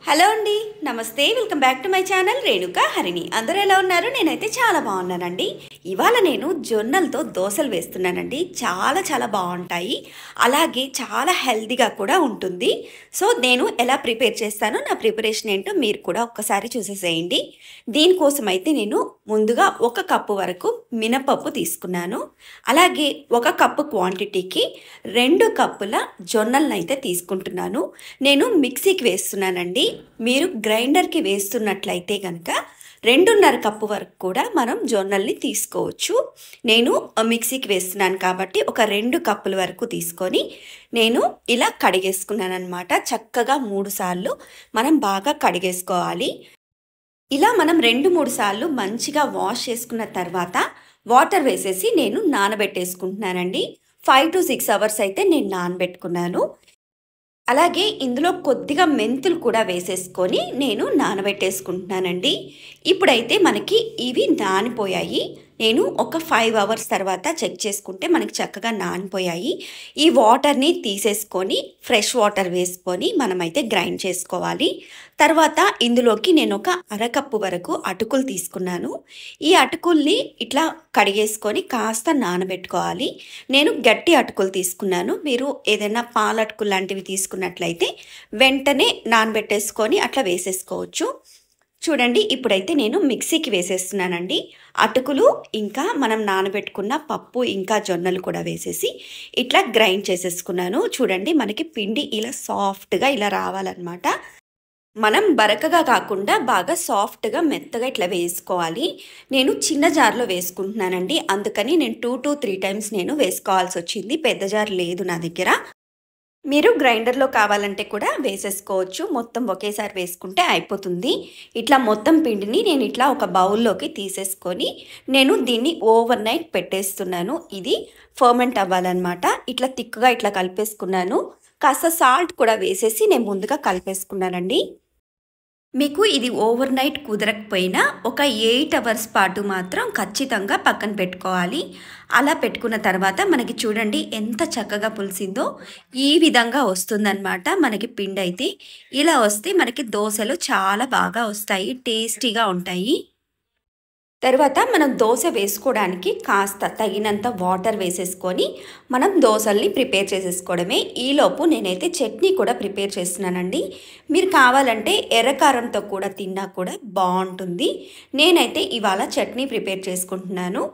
Hello అండి, నమస్తే. Welcome back to my channel Renuka Harini. అందరూ ఎలా ఉన్నారు? నేనైతే చాలా బాగున్నానండి. ఇవాళ నేను జొన్నలతో దోశలు వేస్తున్నానండి. చాలా చాలా బాగుంటాయి, అలాగే చాలా హెల్తీగా కూడా ఉంటుంది. సో నేను ఎలా ప్రిపేర్ చేస్తానో, నా ప్రిపరేషన్ ఏంటో మీరు కూడా ఒక్కసారి చూసేసేయండి. దీనికోసం అయితే నేను ముందుగా 1 కప్పు వరకు మినపప్పు తీసుకున్నాను. అలాగే 1 కప్పు క్వాంటిటీకి 2 కప్పుల జొన్నలను అయితే తీసుకుంటున్నాను. నేను మిక్సీకి వేస్తున్నానండి. మీరు గ్రైండర్కి వేస్తున్నట్లయితే కనుక 2.5 కప్పు వరకు కూడా మనం జొన్నల్ని తీసుకోవచ్చు. నేను మిక్సీకి వేస్తున్నాను కాబట్టి ఒక 2 కప్పుల వరకు తీసుకొని నేను ఇలా కడిగేసుకున్నాను అనమాట. చక్కగా 3 సార్లు మనం బాగా కడిగేసుకోవాలి. ఇలా మనం 2-3 సార్లు మంచిగా వాష్ చేసుకున్న తర్వాత వాటర్ వేసేసి నేను నానబెట్టేసుకుంటున్నానండి. 5 to 6 అవర్స్ అయితే నేను నానబెట్టుకున్నాను. అలాగే ఇందులో కొద్దిగా మెంతులు కూడా వేసేసుకొని నేను నానబెట్టేసుకుంటున్నానండి. ఇప్పుడైతే మనకి ఇవి నానిపోయాయి. నేను ఒక 5 అవర్స్ తర్వాత చెక్ చేసుకుంటే మనకి చక్కగా నానిపోయాయి. ఈ వాటర్ని తీసేసుకొని ఫ్రెష్ వాటర్ వేసుకొని మనమైతే గ్రైండ్ చేసుకోవాలి. తర్వాత ఇందులోకి నేను ఒక 1/2 కప్పు వరకు అటుకులు తీసుకున్నాను. ఈ అటుకుల్ని ఇట్లా కడిగేసుకొని కాస్త నానబెట్టుకోవాలి. నేను గట్టి అటుకులు తీసుకున్నాను. మీరు ఏదైనా పాల అటుకులు లాంటివి తీసుకున్నట్లయితే వెంటనే నానబెట్టేసుకొని అట్లా వేసేసుకోవచ్చు. చూడండి, ఇప్పుడైతే నేను మిక్సీకి వేసేస్తున్నానండి. అటుకులు ఇంకా మనం నానబెట్టుకున్న పప్పు ఇంకా జొన్నలు కూడా వేసేసి ఇట్లా గ్రైండ్ చేసేసుకున్నాను. చూడండి, మనకి పిండి ఇలా సాఫ్ట్గా ఇలా రావాలన్నమాట. మనం బరకగా కాకుండా బాగా సాఫ్ట్గా మెత్తగా ఇట్లా వేసుకోవాలి. నేను చిన్న జార్లో వేసుకుంటున్నానండి. అందుకని నేను 2 to 3 టైమ్స్ నేను వేసుకోవాల్సి వచ్చింది. పెద్ద జార్ లేదు నా దగ్గర. మీరు గ్రైండర్లో కావాలంటే కూడా వేసేసుకోవచ్చు. మొత్తం ఒకేసారి వేసుకుంటే అయిపోతుంది. ఇట్లా మొత్తం పిండిని నేను ఇట్లా ఒక బౌల్లోకి తీసేసుకొని నేను దీన్ని ఓవర్ నైట్ పెట్టేస్తున్నాను. ఇది ఫర్మెంట్ అవ్వాలన్నమాట. ఇట్లా థిక్గా ఇట్లా కలిపేసుకున్నాను. కాస్త సాల్ట్ కూడా వేసేసి నేను ముందుగా కలిపేసుకున్నానండి. మీకు ఇది ఓవర్ నైట్ కుదరకపోయినా ఒక 8 అవర్స్ పాటు మాత్రం ఖచ్చితంగా పక్కన పెట్టుకోవాలి. అలా పెట్టుకున్న తర్వాత మనకి చూడండి ఎంత చక్కగా పులిసిందో. ఈ విధంగా వస్తుందన్నమాట మనకి పిండి అయితే. ఇలా వస్తే మనకి దోశలు చాలా బాగా వస్తాయి, టేస్టీగా ఉంటాయి. తర్వాత మనం దోశ వేసుకోవడానికి కాస్త తగినంత వాటర్ వేసేసుకొని మనం దోశల్ని ప్రిపేర్ చేసేసుకోవడమే. ఈలోపు నేనైతే చట్నీ కూడా ప్రిపేర్ చేస్తున్నానండి. మీరు కావాలంటే ఎర్రకారంతో కూడా తిన్నా కూడా బాగుంటుంది. నేనైతే ఇవాళ చట్నీ ప్రిపేర్ చేసుకుంటున్నాను.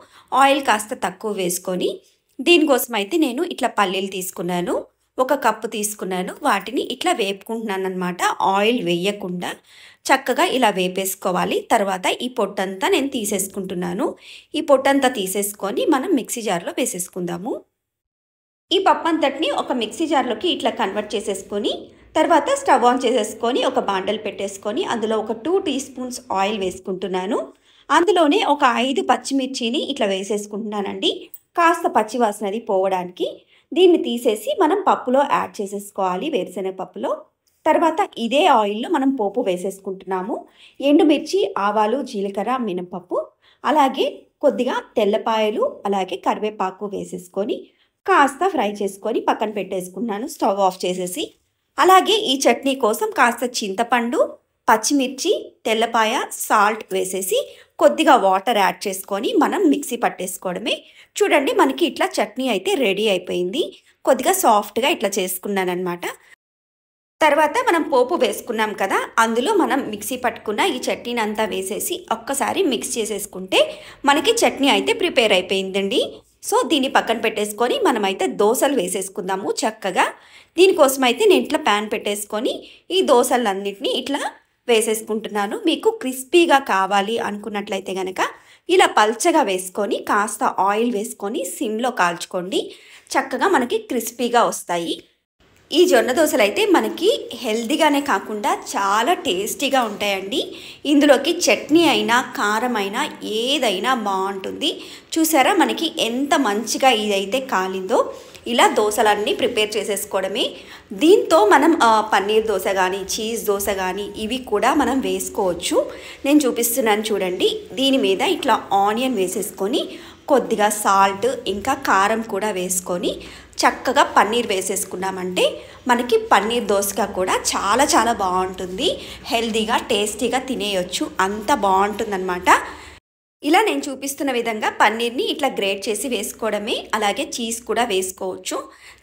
ఆయిల్ కాస్త తక్కువ వేసుకొని దీనికోసం అయితే నేను ఇట్లా పల్లీలు తీసుకున్నాను. 1 కప్పు తీసుకున్నాను. వాటిని ఇట్లా వేపుకుంటున్నాను అనమాట. ఆయిల్ వేయకుండా చక్కగా ఇలా వేపేసుకోవాలి. తర్వాత ఈ పొట్టంతా నేను తీసేసుకుంటున్నాను. ఈ పొట్టంతా తీసేసుకొని మనం మిక్సీ జార్లో వేసేసుకుందాము. ఈ పప్పు అంతటిని ఒక మిక్సీ జార్లోకి ఇట్లా కన్వర్ట్ చేసేసుకొని తర్వాత స్టవ్ ఆన్ చేసేసుకొని ఒక బాండల్ పెట్టేసుకొని అందులో ఒక 2 టీ స్పూన్స్ ఆయిల్ వేసుకుంటున్నాను. అందులోనే ఒక 5 పచ్చిమిర్చిని ఇట్లా వేసేసుకుంటున్నానండి. కాస్త పచ్చివాసనది పోవడానికి. దీన్ని తీసేసి మనం పప్పులో యాడ్ చేసేసుకోవాలి, వేరుశనగ పప్పులో. తర్వాత ఇదే ఆయిల్లో మనం పోపు వేసేసుకుంటున్నాము. ఎండుమిర్చి, ఆవాలు, జీలకర్ర, మినపప్పు, అలాగే కొద్దిగా తెల్లపాయలు, అలాగే కరివేపాకు వేసేసుకొని కాస్త ఫ్రై చేసుకొని పక్కన పెట్టేసుకున్నాను స్టవ్ ఆఫ్ చేసేసి. అలాగే ఈ చట్నీ కోసం కాస్త చింతపండు, పచ్చిమిర్చి, తెల్లపాయ, సాల్ట్ వేసేసి కొద్దిగా వాటర్ యాడ్ చేసుకొని మనం మిక్సీ పట్టేసుకోవడమే. చూడండి, మనకి ఇట్లా చట్నీ అయితే రెడీ అయిపోయింది. కొద్దిగా సాఫ్ట్గా ఇట్లా చేసుకున్నాను అనమాట. తర్వాత మనం పోపు వేసుకున్నాం కదా, అందులో మనం మిక్సీ పట్టుకున్న ఈ చట్నీని అంతా వేసేసి ఒక్కసారి మిక్స్ చేసేసుకుంటే మనకి చట్నీ అయితే ప్రిపేర్ అయిపోయిందండి. సో దీన్ని పక్కన పెట్టేసుకొని మనమైతే దోశలు వేసేసుకుందాము చక్కగా. దీనికోసం అయితే నేను ఇట్లా ప్యాన్ పెట్టేసుకొని ఈ దోశలన్నింటినీ ఇట్లా వేసేసుకుంటున్నాను. మీకు క్రిస్పీగా కావాలి అనుకున్నట్లయితే కనుక ఇలా పల్చగా వేసుకొని కాస్త ఆయిల్ వేసుకొని సిమ్లో కాల్చుకోండి. చక్కగా మనకి క్రిస్పీగా వస్తాయి. ఈ జొన్న దోశలు అయితే మనకి హెల్తీగానే కాకుండా చాలా టేస్టీగా ఉంటాయండి. ఇందులోకి చట్నీ అయినా కారం అయినా ఏదైనా బాగుంటుంది. చూసారా మనకి ఎంత మంచిగా ఇదైతే కాలిందో. ఇలా దోశలన్నీ ప్రిపేర్ చేసేసుకోవడమే. దీంతో మనం పన్నీర్ దోశ కానీ, చీజ్ దోశ కానీ ఇవి కూడా మనం వేసుకోవచ్చు. నేను చూపిస్తున్నాను చూడండి. దీని మీద ఇట్లా ఆనియన్ వేసేసుకొని కొద్దిగా సాల్ట్ ఇంకా కారం కూడా వేసుకొని చక్కగా పన్నీర్ వేసేసుకున్నామంటే మనకి పన్నీర్ దోసగా కూడా చాలా చాలా బాగుంటుంది. హెల్తీగా టేస్టీగా తినేయొచ్చు, అంత బాగుంటుందన్నమాట. ఇలా నేను చూపిస్తున్న విధంగా పన్నీర్ని ఇట్లా గ్రేట్ చేసి వేసుకోవడమే. అలాగే చీజ్ కూడా వేసుకోవచ్చు.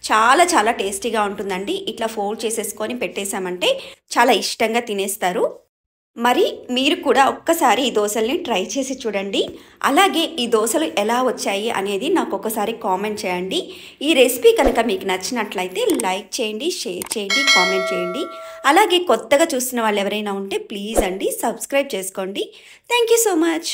చాలా చాలా టేస్టీగా ఉంటుందండి. ఇట్లా ఫోల్డ్ చేసేసుకొని పెట్టేశామంటే చాలా ఇష్టంగా తినేస్తారు. మరి మీరు కూడా ఒక్కసారి ఈ దోసల్ని ట్రై చేసి చూడండి. అలాగే ఈ దోసలు ఎలా వచ్చాయి అనేది నాకు ఒకసారి కామెంట్ చేయండి. ఈ రెసిపీ కనుక మీకు నచ్చినట్లయితే లైక్ చేయండి, షేర్ చేయండి, కామెంట్ చేయండి. అలాగే కొత్తగా చూస్తున్న వాళ్ళు ఎవరైనా ఉంటే ప్లీజ్ అండి సబ్స్క్రైబ్ చేసుకోండి. Thank you so much.